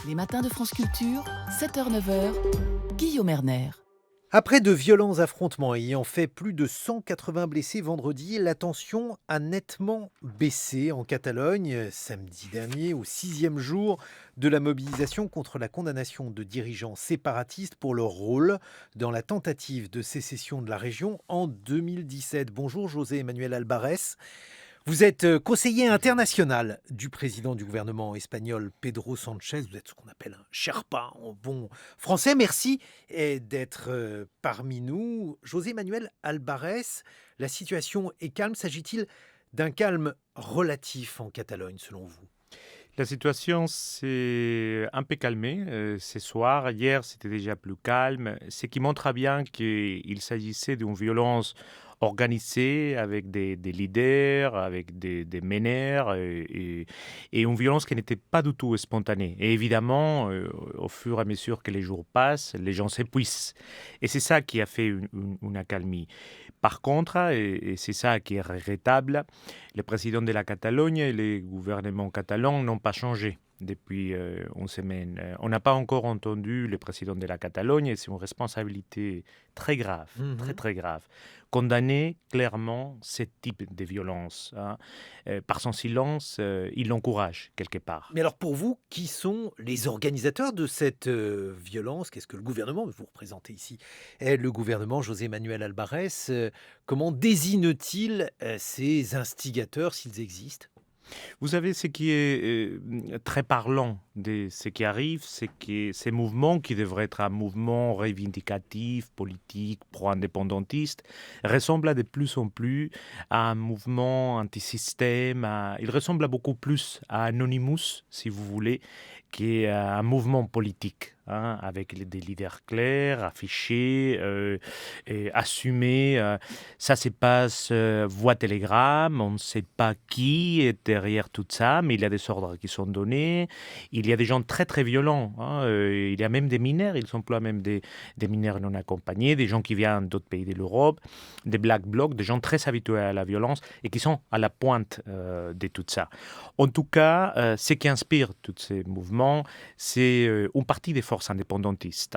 Les matins de France Culture, 7h-9h, Guillaume Erner. Après de violents affrontements ayant fait plus de 180 blessés vendredi, la tension a nettement baissé en Catalogne samedi dernier, au 6e jour de la mobilisation contre la condamnation de dirigeants séparatistes pour leur rôle dans la tentative de sécession de la région en 2017. Bonjour José Manuel Albarès. Vous êtes conseiller international du président du gouvernement espagnol Pedro Sánchez. Vous êtes ce qu'on appelle un Sherpa en bon français. Merci d'être parmi nous. José Manuel Albarès, la situation est calme. S'agit-il d'un calme relatif en Catalogne selon vous ? La situation s'est un peu calmée ce soir. Hier, c'était déjà plus calme, ce qui montre bien qu'il s'agissait d'une violence organisée avec des leaders, avec des meneurs et une violence qui n'était pas du tout spontanée. Et évidemment, au fur et à mesure que les jours passent, les gens s'épuisent. Et c'est ça qui a fait une accalmie. Par contre, et c'est ça qui est regrettable, le président de la Catalogne et le gouvernement catalan n'ont pas changé depuis une semaine. On n'a pas encore entendu le président de la Catalogne et c'est une responsabilité très grave, très grave. Condamner clairement ce type de violence. Par son silence, il l'encourage quelque part. Mais alors pour vous, qui sont les organisateurs de cette violence ? Qu'est-ce que le gouvernement, vous représentez ici le gouvernement, José Manuel Albarès, comment désigne-t-il ces instigateurs s'ils existent ? Vous savez, ce qui est très parlant de ce qui arrive, c'est que ces mouvements, qui devraient être un mouvement revendicatif, politique, pro-indépendantiste, ressemblent de plus en plus à un mouvement anti-système. Il ressemble beaucoup plus à Anonymous, si vous voulez, qui est un mouvement politique, avec des leaders clairs, affichés, et assumés. Ça se passe voie télégramme, on ne sait pas qui est derrière tout ça, mais il y a des ordres qui sont donnés. Il y a des gens très très violents. Il y a même des mineurs, ils emploient même des mineurs non accompagnés, des gens qui viennent d'autres pays de l'Europe, des black blocs, des gens très habitués à la violence et qui sont à la pointe de tout ça. En tout cas, ce qui inspire tous ces mouvements, c'est une partie des forces indépendantistes.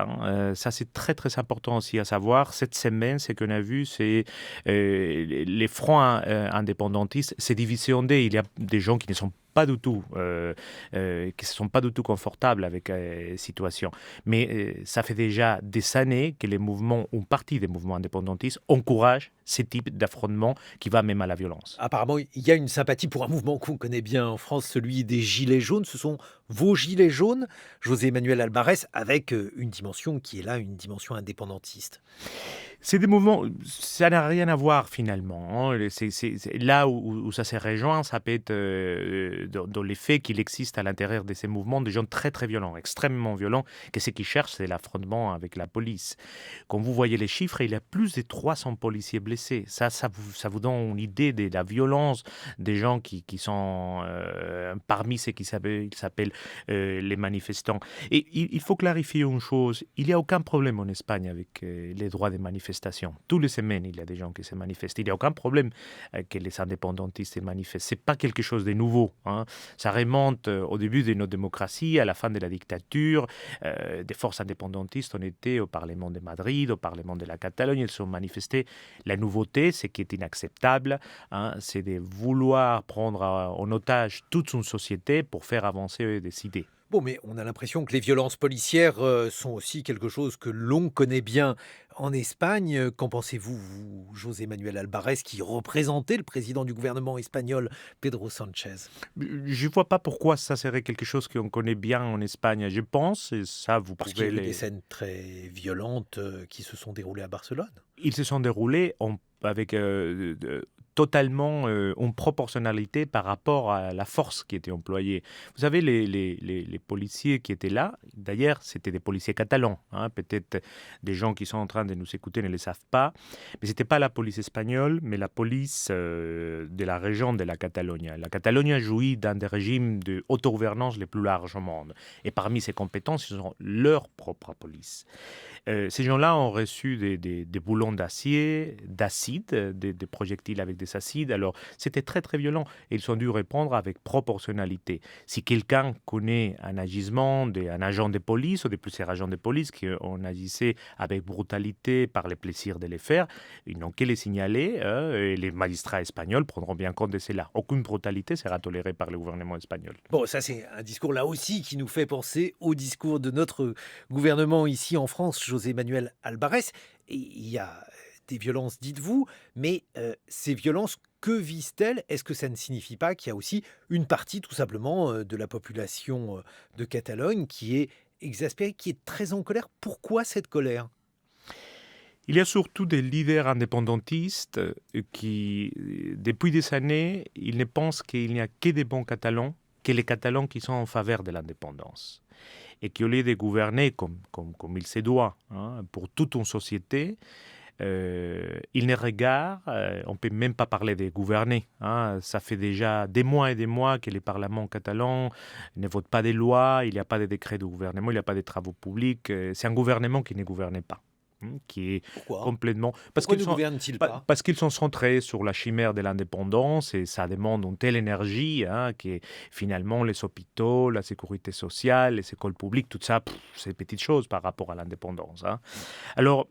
Ça, c'est très, très important aussi à savoir. Cette semaine, ce qu'on a vu, c'est les fronts indépendantistes, c'est divisé en deux. Il y a des gens qui ne sont pas du tout, qui ne sont pas du tout confortables avec la situation. Mais ça fait déjà des années que les mouvements, une partie des mouvements indépendantistes, encouragent ce type d'affrontement qui va même à la violence. Apparemment, il y a une sympathie pour un mouvement qu'on connaît bien en France, celui des Gilets jaunes. Ce sont vos Gilets jaunes, José Manuel Albarès, avec une dimension qui est là, une dimension indépendantiste. C'est des mouvements, ça n'a rien à voir finalement. C'est là où ça se rejoint, ça peut être dans les faits qu'il existe à l'intérieur de ces mouvements des gens très très violents, extrêmement violents, que ce qu'ils cherchent, c'est l'affrontement avec la police. Quand vous voyez les chiffres, il y a plus de 300 policiers blessés. Ça vous donne une idée de la violence des gens qui sont parmi ceux qui s'appellent les manifestants. Et il faut clarifier une chose, il n'y a aucun problème en Espagne avec les droits des manifestants. Toutes les semaines, il y a des gens qui se manifestent. Il n'y a aucun problème que les indépendantistes se manifestent. Ce n'est pas quelque chose de nouveau. Ça remonte au début de notre démocratie, à la fin de la dictature. Des forces indépendantistes ont été au Parlement de Madrid, au Parlement de la Catalogne. Elles se sont manifestées. La nouveauté, ce qui est inacceptable, c'est de vouloir prendre en otage toute une société pour faire avancer des idées. Bon, mais on a l'impression que les violences policières sont aussi quelque chose que l'on connaît bien en Espagne. Qu'en pensez-vous, vous, José Manuel Albarès, qui représentait le président du gouvernement espagnol, Pedro Sánchez ? Je ne vois pas pourquoi ça serait quelque chose qu'on connaît bien en Espagne. Je pense, et ça vous Parce qu'il y pouvez a eu des scènes très violentes qui se sont déroulées à Barcelone. Ils se sont déroulés avec totalement une proportionnalité par rapport à la force qui était employée. Vous savez, les policiers qui étaient là, d'ailleurs, c'était des policiers catalans. Peut-être des gens qui sont en train de nous écouter ne le savent pas, mais ce n'était pas la police espagnole, mais la police de la région de la Catalogne. La Catalogne jouit d'un des régimes d'autogouvernance les plus larges au monde. Et parmi ces compétences, ils ont leur propre police. Ces gens-là ont reçu des boulons d'acier, d'acide, des projectiles avec des acides. Alors, c'était très, très violent. Et ils ont dû répondre avec proportionnalité. Si quelqu'un connaît un agissement d'un agent de police ou de plusieurs agents de police qui ont agissé avec brutalité par le plaisir de les faire, ils n'ont qu'à les signaler et les magistrats espagnols prendront bien compte de cela. Aucune brutalité sera tolérée par le gouvernement espagnol. Bon, ça c'est un discours là aussi qui nous fait penser au discours de notre gouvernement ici en France, José Manuel Albares. Et il y a des violences, dites-vous, mais ces violences, que visent-elles? Est-ce que ça ne signifie pas qu'il y a aussi une partie tout simplement de la population de Catalogne qui est exaspérée, qui est très en colère? Pourquoi cette colère? Il y a surtout des leaders indépendantistes qui, depuis des années, ils ne pensent qu'il n'y a que des bons Catalans, que les Catalans qui sont en faveur de l'indépendance. Et qu'au lieu de gouverner comme il se doit pour toute une société, ils ne regardent, on ne peut même pas parler de gouverner. Ça fait déjà des mois et des mois que les parlements catalans ne votent pas des lois, il n'y a pas de décret de gouvernement, il n'y a pas de travaux publics. C'est un gouvernement qui ne gouverne pas. Qui est Pourquoi? complètement... Pourquoi ne gouvernent-ils pas? Parce qu'ils sont centrés sur la chimère de l'indépendance et ça demande une telle énergie que finalement les hôpitaux, la sécurité sociale, les écoles publiques, tout ça, c'est petites choses par rapport à l'indépendance. Alors,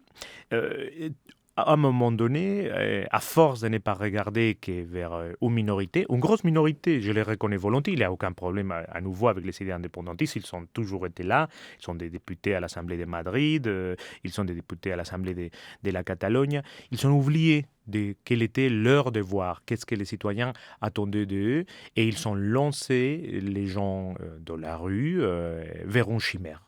à un moment donné, à force de ne pas regarder que vers une minorité, une grosse minorité, je les reconnais volontiers, il n'y a aucun problème à nouveau avec les idées indépendantistes, ils ont toujours été là, ils sont des députés à l'Assemblée de Madrid, ils sont des députés à l'Assemblée de la Catalogne, ils ont oublié de quel était leur devoir, qu'est-ce que les citoyens attendaient d'eux, et ils ont lancé les gens de la rue vers une chimère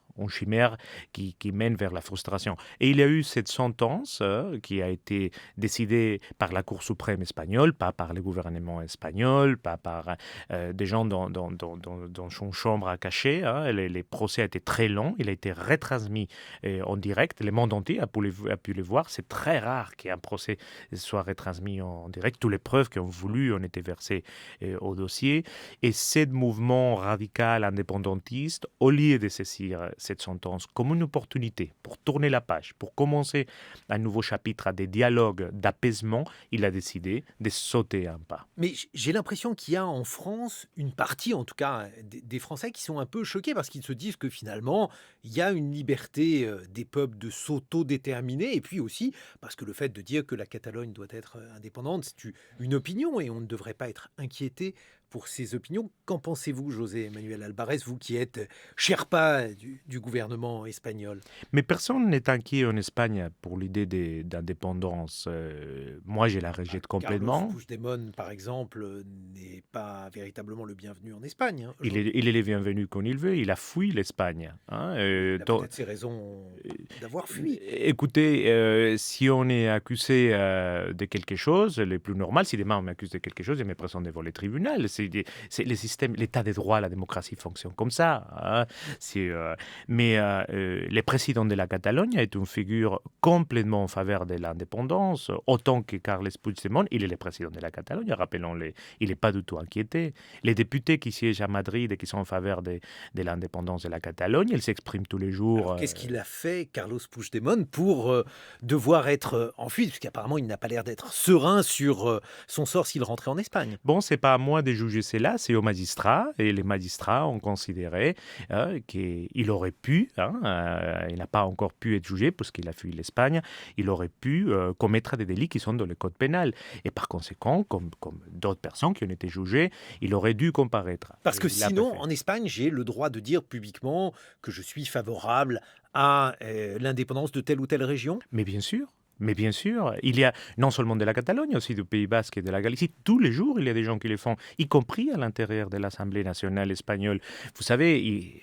qui mène vers la frustration. Et il y a eu cette sentence qui a été décidée par la Cour suprême espagnole, pas par le gouvernement espagnol, pas par des gens dans son chambre à cacher. Les procès étaient très longs, il a été retransmis en direct, le monde entier a pu le voir. C'est très rare qu'un procès soit retransmis en direct. Toutes les preuves qu'on voulu ont été versées au dossier. Et ce mouvement radical indépendantiste, au lieu de saisir cette sentence comme une opportunité pour tourner la page, pour commencer un nouveau chapitre à des dialogues d'apaisement, il a décidé de sauter un pas. Mais j'ai l'impression qu'il y a en France une partie, en tout cas, des Français qui sont un peu choqués parce qu'ils se disent que finalement, il y a une liberté des peuples de s'autodéterminer et puis aussi parce que le fait de dire que la Catalogne doit être indépendante, c'est une opinion et on ne devrait pas être inquiété pour ces opinions. Qu'en pensez-vous, José Manuel Albares, vous qui êtes Sherpa du gouvernement espagnol? Mais personne n'est inquiet en Espagne pour l'idée d'indépendance. Moi, je la rejette complètement. Carlos Puigdemont, par exemple, n'est pas véritablement le bienvenu en Espagne. Il est le bienvenu quand il veut. Il a fui l'Espagne. Il a peut-être ses raisons d'avoir fui. Écoutez, si on est accusé de quelque chose, le plus normal, si demain on m'accuse de quelque chose, je me présente devant le tribunal. C'est le système, l'état de droit, la démocratie fonctionne comme ça. Mais le président de la Catalogne est une figure complètement en faveur de l'indépendance, autant que Carles Puigdemont. Il est le président de la Catalogne, rappelons-le. Il n'est pas du tout inquiété. Les députés qui siègent à Madrid et qui sont en faveur de l'indépendance de la Catalogne, ils s'expriment tous les jours. Alors, qu'est-ce qu'il a fait, Carlos Puigdemont, pour devoir être en fuite? Parce qu'apparemment, il n'a pas l'air d'être serein sur son sort s'il rentrait en Espagne. Bon, c'est pas à moi de juger cela, c'est aux magistrats. Et les magistrats ont considéré qu'il aurait pu, il n'a pas encore pu être jugé parce qu'il a fui l'Espagne, il aurait pu commettre des délits qui sont dans le code pénal. Et par conséquent, comme d'autres personnes qui ont été jugées, il aurait dû comparaître. Parce que sinon, en Espagne, j'ai le droit de dire publiquement que je suis favorable à l'indépendance de telle ou telle région? Mais bien sûr. Mais bien sûr, il y a non seulement de la Catalogne, aussi du Pays Basque et de la Galicie. Tous les jours, il y a des gens qui le font, y compris à l'intérieur de l'Assemblée nationale espagnole. Vous savez,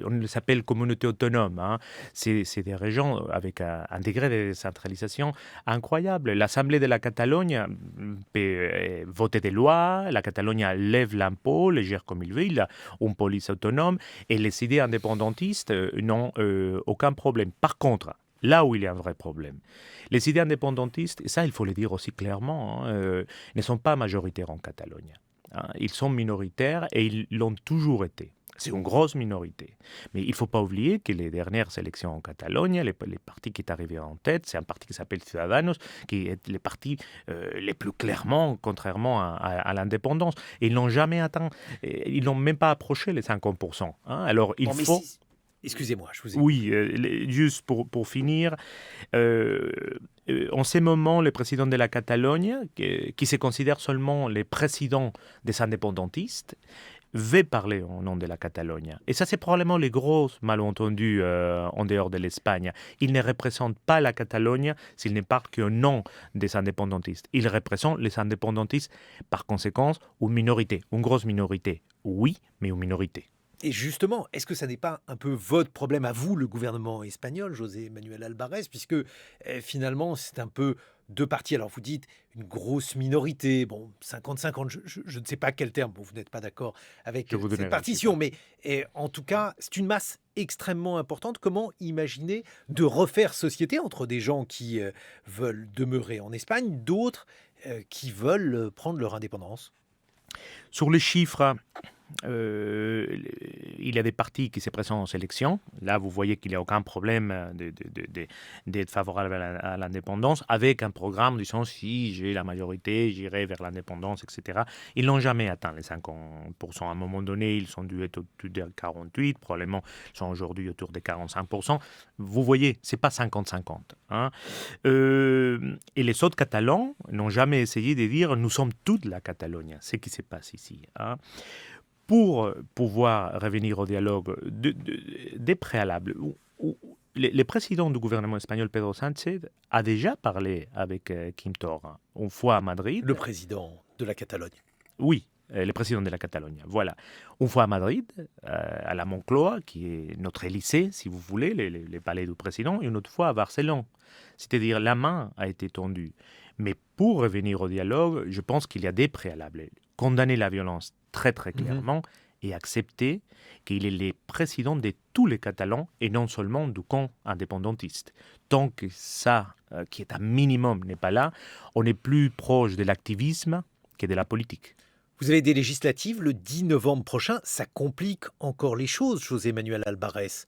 on les appelle communautés autonomes. C'est des régions avec un degré de décentralisation incroyable. L'Assemblée de la Catalogne peut voter des lois, la Catalogne lève l'impôt, les gère comme il veut, il a une police autonome, et les idées indépendantistes n'ont aucun problème. Par contre, là où il y a un vrai problème. Les idées indépendantistes, et ça il faut le dire aussi clairement, ne sont pas majoritaires en Catalogne. Ils sont minoritaires et ils l'ont toujours été. C'est une grosse minorité. Mais il ne faut pas oublier que les dernières élections en Catalogne, les partis qui est arrivé en tête, c'est un parti qui s'appelle Ciudadanos, qui est les partis les plus clairement, contrairement à l'indépendance. Et ils n'ont jamais atteint, ils n'ont même pas approché les 50%. Alors il faut... Excusez-moi, je vous ai... Oui, juste pour finir, en ces moments, le président de la Catalogne, qui se considère seulement le président des indépendantistes, veut parler au nom de la Catalogne. Et ça, c'est probablement les gros malentendus en dehors de l'Espagne. Il ne représente pas la Catalogne s'il ne parle qu'au nom des indépendantistes. Il représente les indépendantistes, par conséquent, une minorité, une grosse minorité. Oui, mais une minorité. Et justement, est-ce que ça n'est pas un peu votre problème à vous, le gouvernement espagnol, José Manuel Albares, puisque finalement, c'est un peu deux partis. Alors vous dites une grosse minorité, bon, 50-50, je ne sais pas quel terme, bon, vous n'êtes pas d'accord avec cette partition, mais en tout cas, c'est une masse extrêmement importante. Comment imaginer de refaire société entre des gens qui veulent demeurer en Espagne, d'autres qui veulent prendre leur indépendance? Sur les chiffres, il y a des partis qui se présentent en sélection. Là, vous voyez qu'il n'y a aucun problème d'être favorable à l'indépendance, avec un programme disant si j'ai la majorité, j'irai vers l'indépendance, etc. Ils n'ont jamais atteint les 50%. À un moment donné, ils sont dû être autour de 48%, probablement ils sont aujourd'hui autour de 45%. Vous voyez, ce n'est pas 50-50. Et les autres Catalans n'ont jamais essayé de dire nous sommes toute la Catalogne, ce qui se passe ici. Pour pouvoir revenir au dialogue des préalables, le président du gouvernement espagnol, Pedro Sánchez, a déjà parlé avec Quim Torra, une fois à Madrid. Le président de la Catalogne. Oui, le président de la Catalogne, voilà. Une fois à Madrid, à la Moncloa, qui est notre Élysée, si vous voulez, les palais du président, et une autre fois à Barcelone. C'est-à-dire, la main a été tendue. Mais pour revenir au dialogue, je pense qu'il y a des préalables. Condamner la violence très très clairement et accepter qu'il est le président de tous les Catalans et non seulement du camp indépendantiste. Tant que ça, qui est un minimum, n'est pas là, on est plus proche de l'activisme que de la politique. Vous avez des législatives le 10 novembre prochain. Ça complique encore les choses, José Manuel Albares.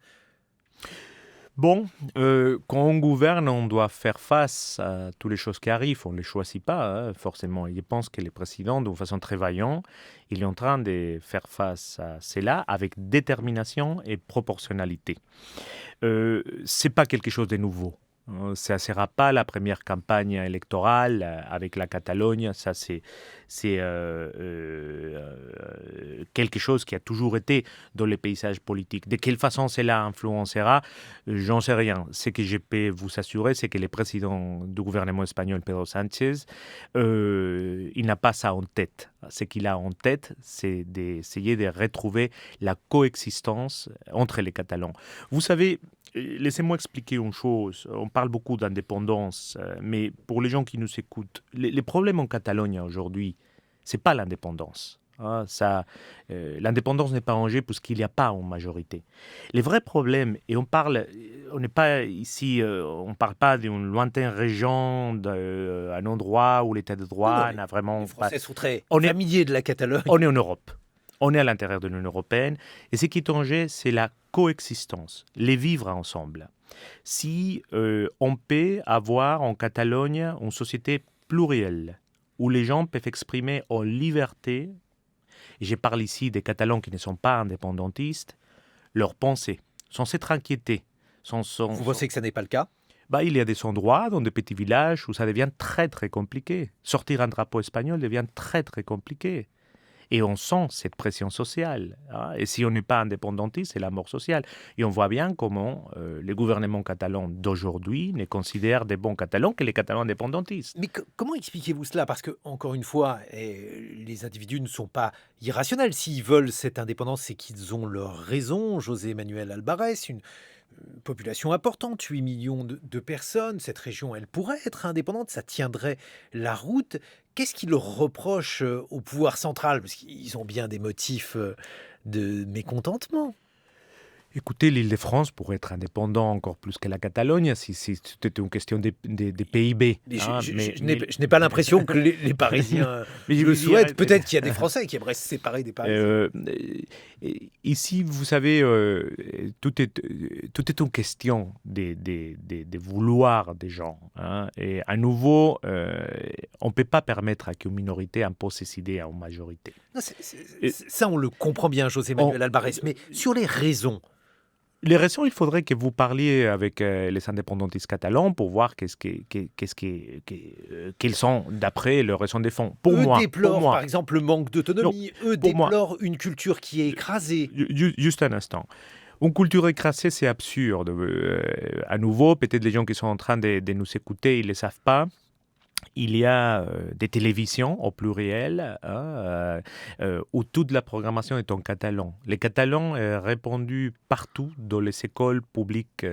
Bon, quand on gouverne, on doit faire face à toutes les choses qui arrivent. On ne les choisit pas, forcément. Je pense que le président, de façon très vaillante, il est en train de faire face à cela avec détermination et proportionnalité. Ce n'est pas quelque chose de nouveau. Ça ne sera pas la première campagne électorale avec la Catalogne. Ça, c'est quelque chose qui a toujours été dans les paysages politiques. De quelle façon cela influencera, j'en sais rien. Ce que je peux vous assurer, c'est que le président du gouvernement espagnol, Pedro Sánchez, il n'a pas ça en tête. Ce qu'il a en tête, c'est d'essayer de retrouver la coexistence entre les Catalans. Vous savez, laissez-moi expliquer une chose. On parle beaucoup d'indépendance, mais pour les gens qui nous écoutent, les problèmes en Catalogne aujourd'hui, ce n'est pas l'indépendance. L'indépendance n'est pas en jeu parce qu'il n'y a pas une majorité. Les vrais problèmes, et on n'est pas ici, on ne parle pas d'une lointaine région, d'un endroit où l'état de droit n'a vraiment les Français sont très on familiers de la Catalogne. On est en Europe. On est à l'intérieur de l'Union européenne. Et ce qui est en jeu, c'est la coexistence, les vivre ensemble. Si on peut avoir en Catalogne une société plurielle, où les gens peuvent exprimer en liberté, et je parle ici des Catalans qui ne sont pas indépendantistes, leurs pensées, sans s'être inquiétés. Vous pensez que ça n'est pas le cas ? Il y a des endroits, dans des petits villages, où ça devient très très compliqué. Sortir un drapeau espagnol devient très très compliqué. Et on sent cette pression sociale. Et si on n'est pas indépendantiste, c'est la mort sociale. Et on voit bien comment les gouvernements catalans d'aujourd'hui ne considèrent des bons Catalans que les Catalans indépendantistes. Mais comment expliquez-vous cela ? Parce que, encore une fois, les individus ne sont pas irrationnels. S'ils veulent cette indépendance, c'est qu'ils ont leur raison. José Manuel Albares, une population importante, 8 millions de personnes. Cette région, elle pourrait être indépendante, ça tiendrait la route. Qu'est-ce qu'ils reprochent au pouvoir central ? Parce qu'ils ont bien des motifs de mécontentement. Écoutez, l'Île-de-France pourrait être indépendant encore plus que la Catalogne si c'était une question des PIB. Mais hein, je n'ai pas l'impression que les Parisiens mais je le veux dire, souhaitent. Peut-être qu'il y a des Français qui aimeraient se séparer des Parisiens. Ici, vous savez, tout est une question de vouloir des gens. hein. Et à nouveau, on ne peut pas permettre à qu'une minorité impose ses idées à une majorité. Non, ça, on le comprend bien, José Manuel Albarès. Mais sur les raisons, Les raisons, il faudrait que vous parliez avec les indépendantistes catalans pour voir quelles sont, d'après, leurs raisons de fond. eux déplorent, par exemple, le manque d'autonomie. Eux pour moi- déplorent une culture qui est écrasée. Juste un instant. Une culture écrasée, c'est absurde. À nouveau, peut-être les gens qui sont en train de nous écouter, ils ne le savent pas. Il y a des télévisions au pluriel où toute la programmation est en catalan. Les catalans sont répandus partout dans les écoles publiques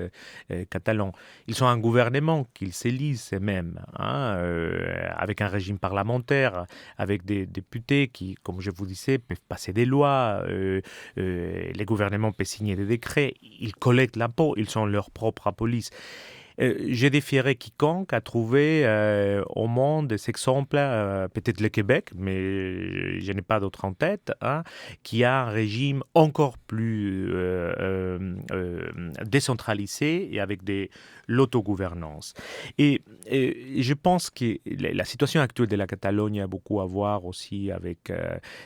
catalans. Ils ont un gouvernement qu'ils s'élisent eux-mêmes, avec un régime parlementaire, avec des députés qui, comme je vous disais, peuvent passer des lois. Les gouvernements peuvent signer des décrets. Ils collectent l'impôt. Ils sont leur propre police. Je défierais quiconque à trouver au monde des exemples, peut-être le Québec, mais je n'ai pas d'autre en tête, qui a un régime encore plus décentralisé et avec l'autogouvernance. Et je pense que la situation actuelle de la Catalogne a beaucoup à voir aussi avec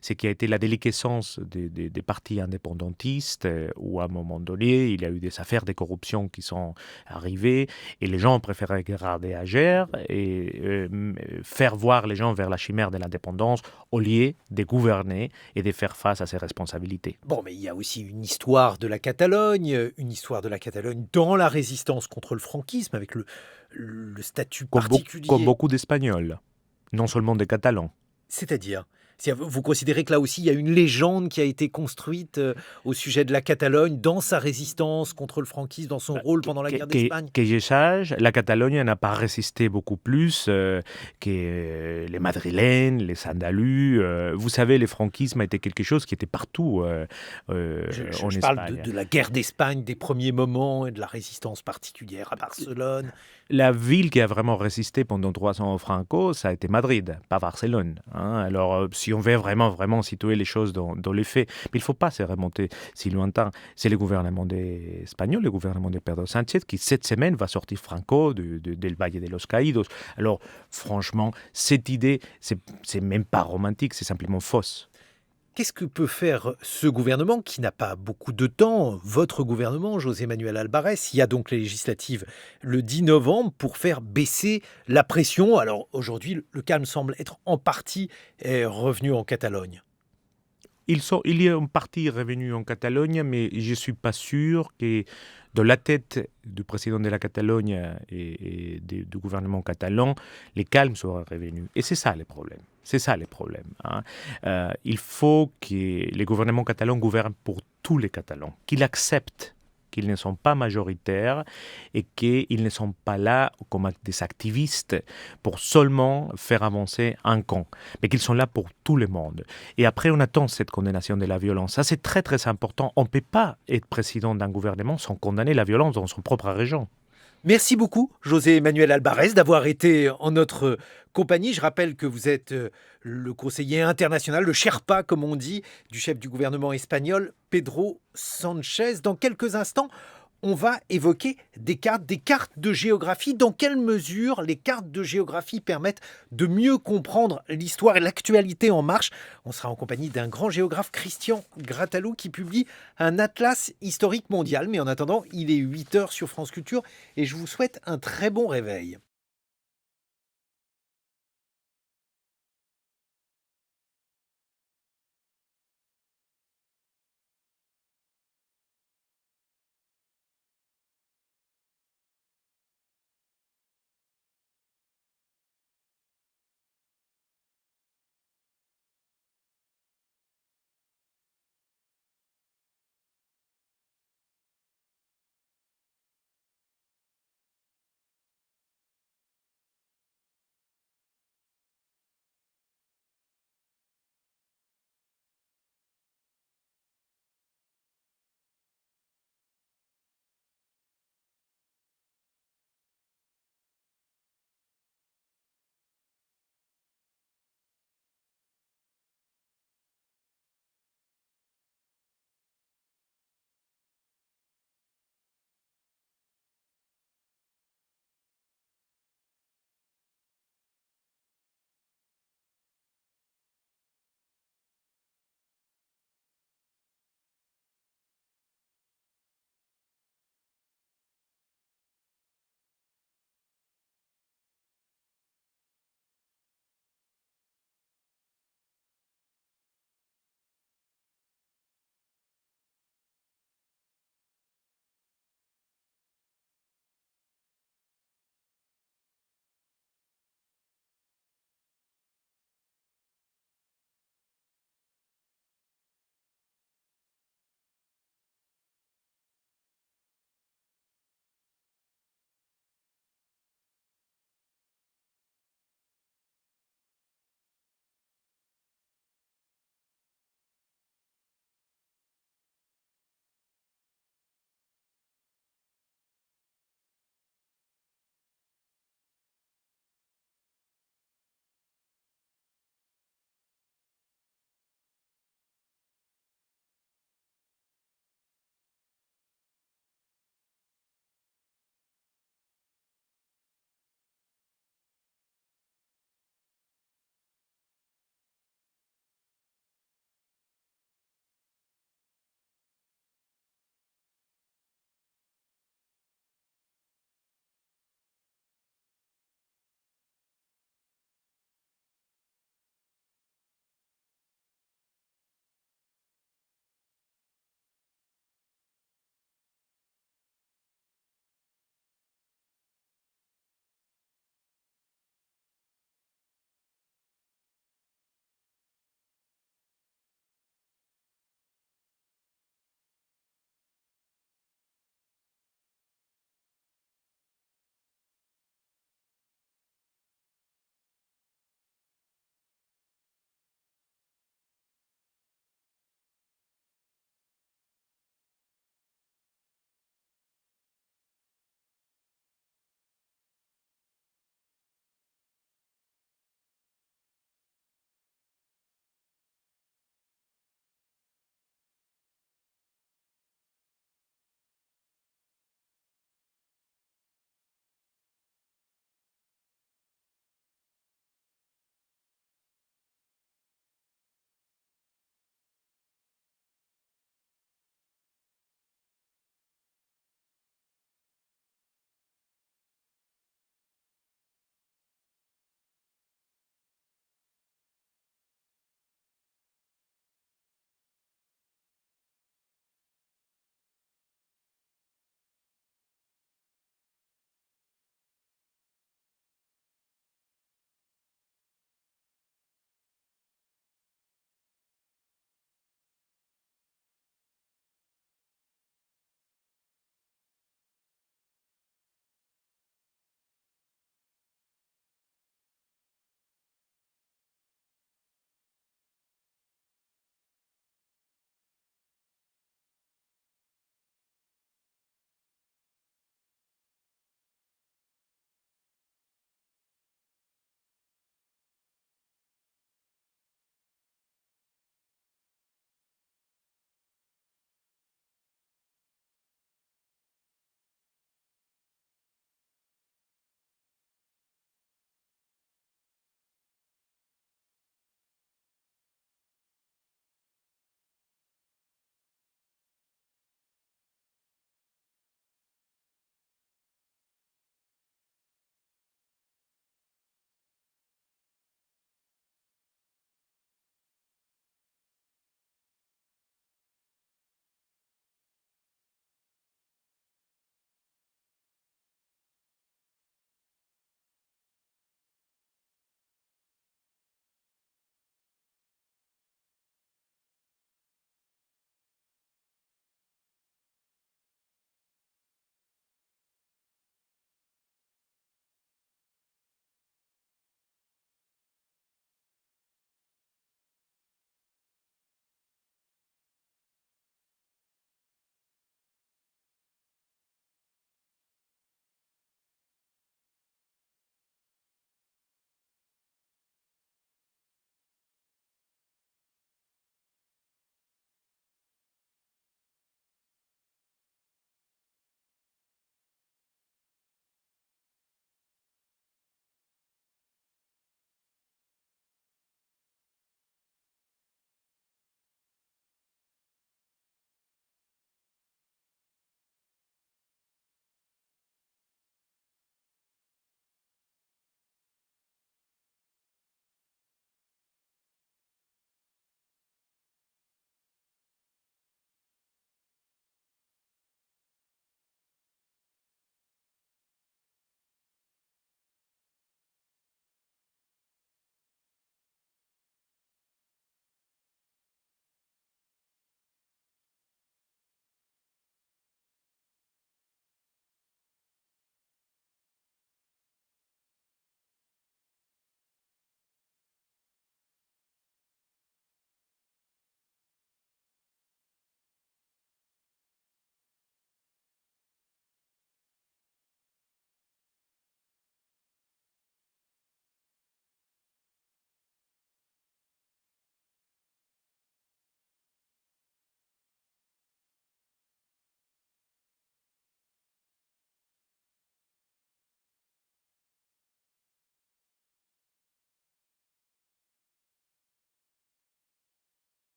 ce qui a été la déliquescence des partis indépendantistes, où à un moment donné, il y a eu des affaires de corruption qui sont arrivées. Et les gens préféraient garder Agère et faire voir les gens vers la chimère de l'indépendance au lieu de gouverner et de faire face à ses responsabilités. Bon, mais il y a aussi une histoire de la Catalogne dans la résistance contre le franquisme, avec le statut particulier. Comme beaucoup d'Espagnols, non seulement des Catalans. C'est-à-dire, vous considérez que là aussi, il y a une légende qui a été construite au sujet de la Catalogne dans sa résistance contre le franquisme, dans son rôle pendant la guerre d'Espagne? Que je sache, la Catalogne n'a pas résisté beaucoup plus que les Madrilènes, les Andalus. Vous savez, le franquisme a été quelque chose qui était partout en Je Espagne. parle de la guerre d'Espagne, des premiers moments, et de la résistance particulière à Barcelone. La ville qui a vraiment résisté pendant 3 ans au Franco, ça a été Madrid, pas Barcelone. Alors, si on veut vraiment situer les choses dans les faits, mais il ne faut pas se remonter si lointain. C'est le gouvernement espagnol, le gouvernement de Pedro Sánchez, qui cette semaine va sortir Franco del Valle de los Caídos. Alors, franchement, cette idée, c'est même pas romantique, c'est simplement fausse. Qu'est-ce que peut faire ce gouvernement qui n'a pas beaucoup de temps, votre gouvernement, José Manuel Albarès? Il y a donc les législatives le 10 novembre pour faire baisser la pression. Alors aujourd'hui, le calme semble être en partie revenu en Catalogne. Il y a une partie revenue en Catalogne, mais je ne suis pas sûr que de la tête du président de la Catalogne et du gouvernement catalan, les calmes soient revenus. Et c'est ça le problème. C'est ça le problème. Il faut que le gouvernement catalan gouverne pour tous les Catalans, qu'il accepte qu'ils ne sont pas majoritaires et qu'ils ne sont pas là comme des activistes pour seulement faire avancer un camp, mais qu'ils sont là pour tout le monde. Et après, on attend cette condamnation de la violence. Ça, c'est très, très important. On ne peut pas être président d'un gouvernement sans condamner la violence dans son propre région. Merci beaucoup, José Manuel Albarès, d'avoir été en notre compagnie. Je rappelle que vous êtes le conseiller international, le Sherpa, comme on dit, du chef du gouvernement espagnol, Pedro Sánchez. Dans quelques instants, on va évoquer des cartes de géographie. Dans quelle mesure les cartes de géographie permettent de mieux comprendre l'histoire et l'actualité en marche? On sera en compagnie d'un grand géographe, Christian Grattalou, qui publie un atlas historique mondial. Mais en attendant, il est 8h sur France Culture et je vous souhaite un très bon réveil.